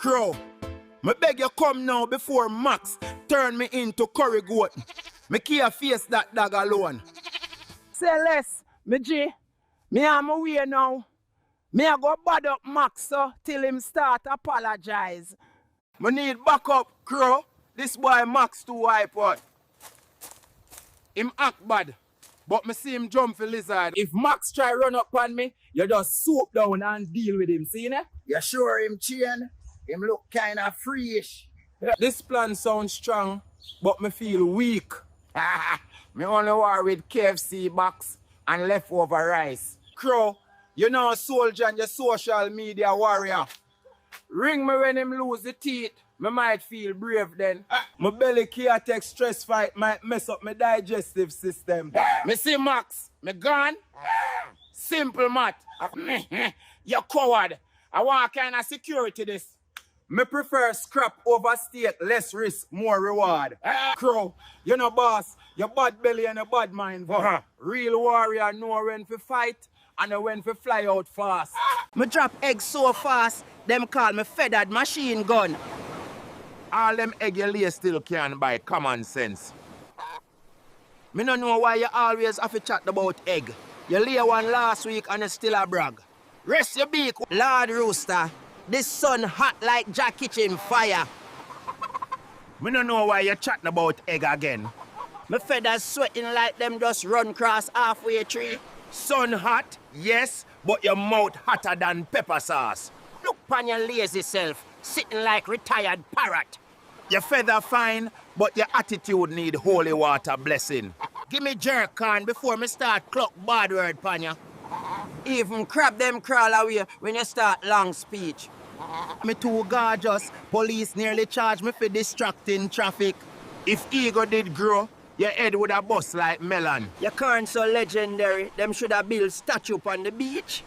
Crow, me beg you come now before Max turn me into curry goat. Me can't face that dog alone. Say less, me G. Me am away now. Me a go bad up Max so till him start apologize. Me need backup, Crow. This boy Max too hype out. Him act bad, but me see him jump for lizard. If Max try run up on me, you just swoop down and deal with him, see ne? You sure him chain? Him look kinda freeish. This plan sounds strong, but me feel weak. Me only war with KFC box and leftover rice. Crow, you know a soldier and your social media warrior. Ring me when him lose the teeth. Me might feel brave then. My belly can't take stress fight might mess up my digestive system. Me see Max, me gone. Simple math. You coward. I want kind of security this. Me prefer scrap over steak, less risk, more reward. Crow, you know boss, your bad belly and a bad mind. Real warrior know when to fight and know when to fly out fast. Me drop eggs so fast, them call me feathered machine gun. All them egg you lay still can buy common sense. Me no know why you always have to chat about egg. You lay one last week and you still a brag. Rest your beak. Lord Rooster, this sun hot like Jack Kitchen fire. Me no know why you chatting about egg again. My feathers sweating like them just run cross halfway tree. Sun hot, yes, but your mouth hotter than pepper sauce. Look upon your lazy self, sitting like retired parrot. Your feather fine, but your attitude need holy water blessing. Give me jerk on before me start cluck bad word pon ya. Even crab them crawl away when you start long speech. Me too gorgeous, police nearly charged me for distracting traffic. If ego did grow, your head would have bust like melon. Your current so legendary, them should have built statue on the beach.